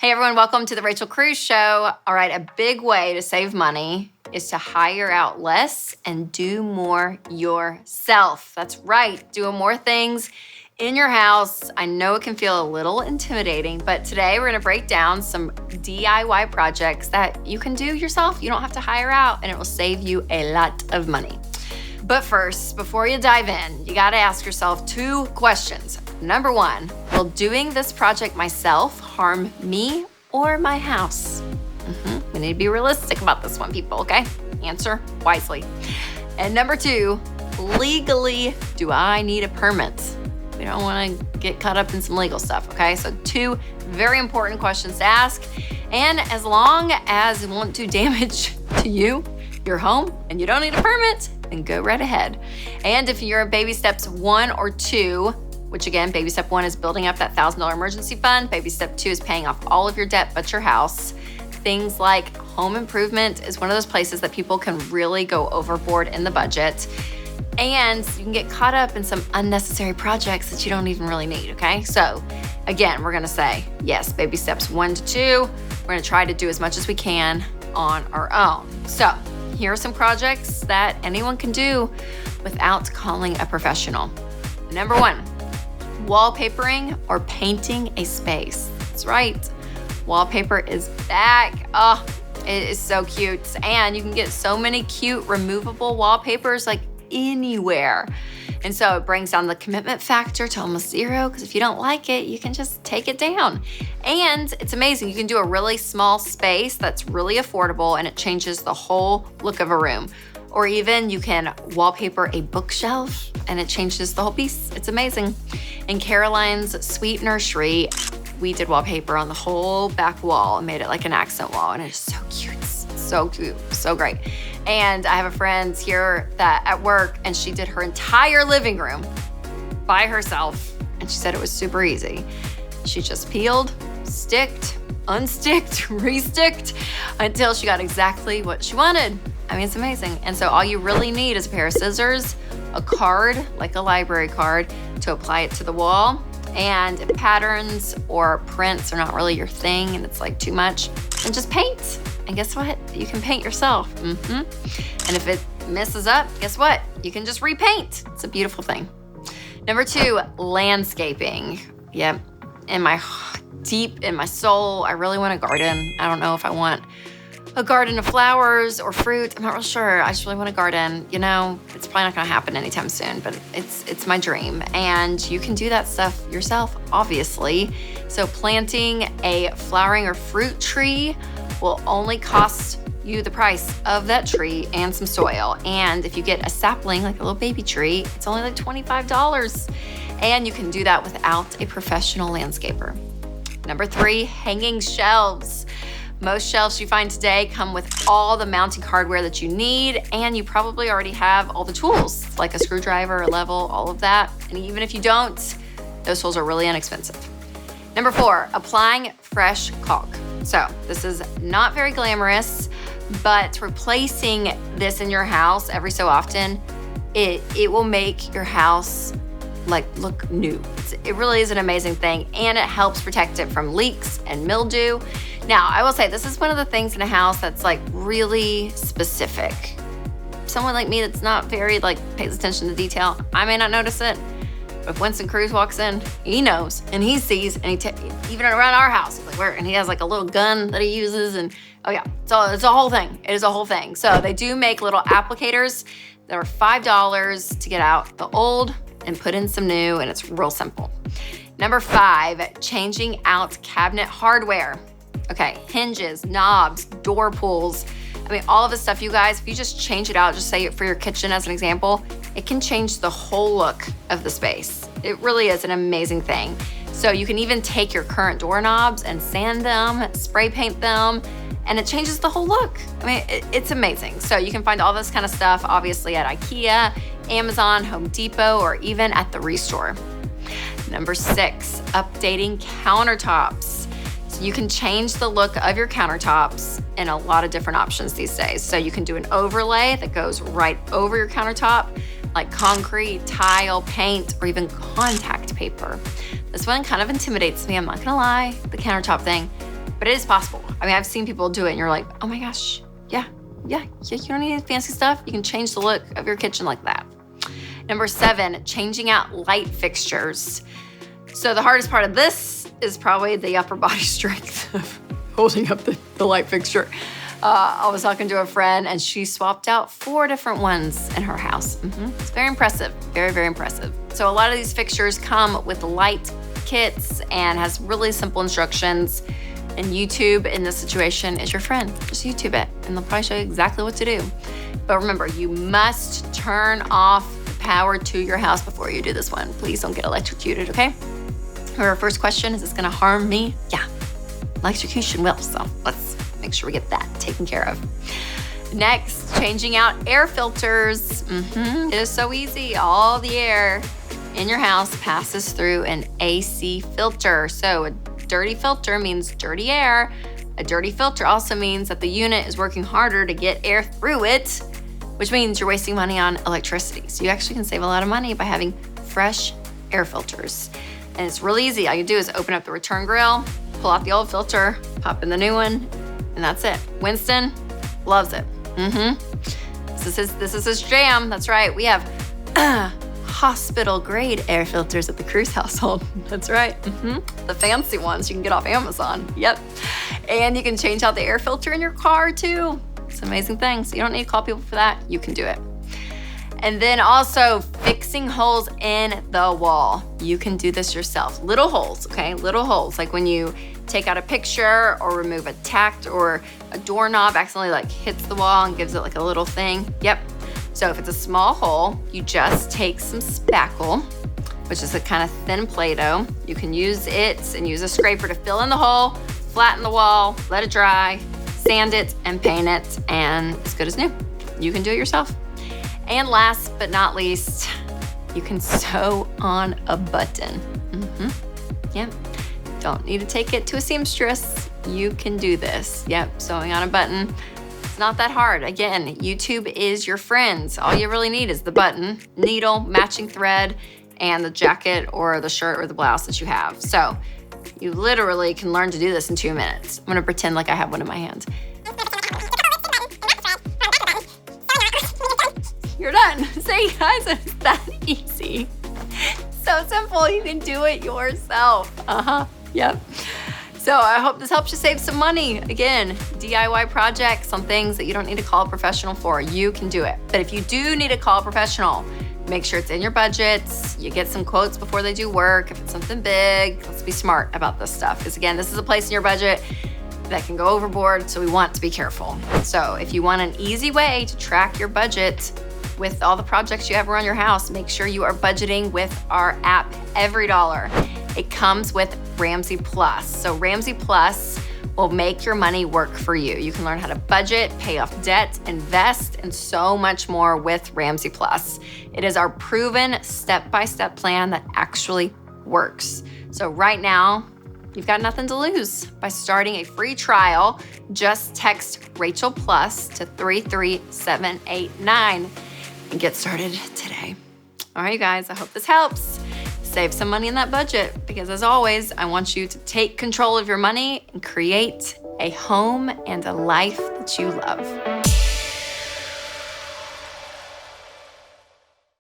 Hey everyone, welcome to the Rachel Cruze Show. All right, a big way to save money is to hire out less and do more yourself. That's right, doing more things in your house. I know it can feel a little intimidating, but today we're gonna break down some DIY projects that you can do yourself. You don't have to hire out and it will save you a lot of money. But first, before you dive in, you gotta ask yourself two questions. Number one, will doing this project myself harm me or my house? We need to be realistic about this one, people, okay? Answer wisely. And number two, legally, do I need a permit? We don't wanna get caught up in some legal stuff, okay? So two very important questions to ask. And as long as it won't do damage to you, your home, and you don't need a permit, then go right ahead. And if you're in baby steps 1 or 2, which again, baby step 1 is building up that $1,000 emergency fund. Baby step 2 is paying off all of your debt but your house. Things like home improvement is one of those places that people can really go overboard in the budget. And you can get caught up in some unnecessary projects that you don't even really need, okay? So again, we're gonna say, yes, baby steps 1 to 2. We're gonna try to do as much as we can on our own. So here are some projects that anyone can do without calling a professional. Number 1, wallpapering or painting a space. That's right, wallpaper is back. Oh, it is so cute. And you can get so many cute removable wallpapers like anywhere. And so it brings down the commitment factor to almost 0, because if you don't like it, you can just take it down. And it's amazing, you can do a really small space that's really affordable and it changes the whole look of a room. Or even you can wallpaper a bookshelf and it changes the whole piece. It's amazing. In Caroline's Sweet Nursery, we did wallpaper on the whole back wall and made it like an accent wall, and it is so cute, so great. And I have a friend here that at work, and she did her entire living room by herself, and she said it was super easy. She just peeled, sticked, unsticked, resticked until she got exactly what she wanted. I mean, it's amazing. And so all you really need is a pair of scissors, a card, like a library card, to apply it to the wall. And if patterns or prints are not really your thing and it's like too much, then just paint. And guess what? You can paint yourself. And if it messes up, guess what? You can just repaint. It's a beautiful thing. Number 2, landscaping. Yep, deep in my soul, I really want a garden. I don't know if I want a garden of flowers or fruit. I'm not real sure. I just really want a garden. You know, it's probably not gonna happen anytime soon, but it's my dream. And you can do that stuff yourself, obviously. So planting a flowering or fruit tree will only cost you the price of that tree and some soil. And if you get a sapling, like a little baby tree, it's only like $25. And you can do that without a professional landscaper. Number 3, hanging shelves. Most shelves you find today come with all the mounting hardware that you need, and you probably already have all the tools, like a screwdriver, a level, all of that. And even if you don't, those tools are really inexpensive. Number 4, applying fresh caulk. So this is not very glamorous, but replacing this in your house every so often, it will make your house like look new. It really is an amazing thing, and it helps protect it from leaks and mildew. Now, I will say this is one of the things in a house that's like really specific. Someone like me that's not very pays attention to detail, I may not notice it. But if Winston Cruze walks in, he knows and he sees, and even around our house, he's like, where? And he has like a little gun that he uses, and oh yeah, it's a whole thing. It is a whole thing. So they do make little applicators that are $5 to get out the old and put in some new, and it's real simple. Number 5, changing out cabinet hardware. Okay, hinges, knobs, door pulls. I mean, all of this stuff, you guys, if you just change it out, just say it for your kitchen as an example, it can change the whole look of the space. It really is an amazing thing. So you can even take your current doorknobs and sand them, spray paint them, and it changes the whole look. I mean, it's amazing. So you can find all this kind of stuff, obviously at IKEA, Amazon, Home Depot, or even at the Restore. Number 6, updating countertops. So you can change the look of your countertops in a lot of different options these days. So you can do an overlay that goes right over your countertop, like concrete, tile, paint, or even contact paper. This one kind of intimidates me, I'm not gonna lie, the countertop thing. but it is possible. I mean, I've seen people do it and you're like, oh my gosh, yeah, you don't need any fancy stuff. You can change the look of your kitchen like that. Number 7, changing out light fixtures. So the hardest part of this is probably the upper body strength of holding up the light fixture. I was talking to a friend and she swapped out 4 different ones in her house. It's very impressive, very, very impressive. So a lot of these fixtures come with light kits and has really simple instructions. And YouTube in this situation is your friend. Just YouTube it and they'll probably show you exactly what to do. But remember, you must turn off the power to your house before you do this one. Please don't get electrocuted, okay? Our first question, is this gonna harm me? Yeah, electrocution will, so let's make sure we get that taken care of. Next, changing out air filters. It is so easy. All the air in your house passes through an AC filter. So a dirty filter means dirty air. A dirty filter also means that the unit is working harder to get air through it, which means you're wasting money on electricity. So you actually can save a lot of money by having fresh air filters. And it's really easy. All you do is open up the return grill, pull out the old filter, pop in the new one, and that's it. Winston loves it. This is his jam. That's right. We have hospital grade air filters at the Cruze household. That's right. The fancy ones you can get off Amazon. Yep. And you can change out the air filter in your car too. It's an amazing thing. So you don't need to call people for that. You can do it. And then also fixing holes in the wall. You can do this yourself. Little holes, okay? Little holes, like when you take out a picture or remove a tack or a doorknob accidentally like hits the wall and gives it like a little thing. Yep. So if it's a small hole, you just take some spackle, which is a kind of thin Play-Doh. You can use it and use a scraper to fill in the hole, flatten the wall, let it dry, sand it and paint it, and it's good as new. You can do it yourself. And last but not least, you can sew on a button. Yep. Don't need to take it to a seamstress. You can do this. Yep, sewing on a button. It's not that hard. Again, YouTube is your friend. All you really need is the button, needle, matching thread, and the jacket or the shirt or the blouse that you have. So you literally can learn to do this in 2 minutes. I'm gonna pretend like I have one in my hand. You're done. See, guys, it's that easy. So simple, you can do it yourself. Yep. So I hope this helps you save some money. Again, DIY projects, some things that you don't need to call a professional for, you can do it. But if you do need to call a professional, make sure it's in your budgets. You get some quotes before they do work. If it's something big, let's be smart about this stuff. Because again, this is a place in your budget that can go overboard, so we want to be careful. So if you want an easy way to track your budget with all the projects you have around your house, make sure you are budgeting with our app, Every Dollar. It comes with Ramsey Plus. So Ramsey Plus will make your money work for you. You can learn how to budget, pay off debt, invest, and so much more with Ramsey Plus. It is our proven step-by-step plan that actually works. So right now, you've got nothing to lose. By starting a free trial, just text Rachel Plus to 33789 and get started today. All right, you guys, I hope this helps. Save some money in that budget because as always, I want you to take control of your money and create a home and a life that you love.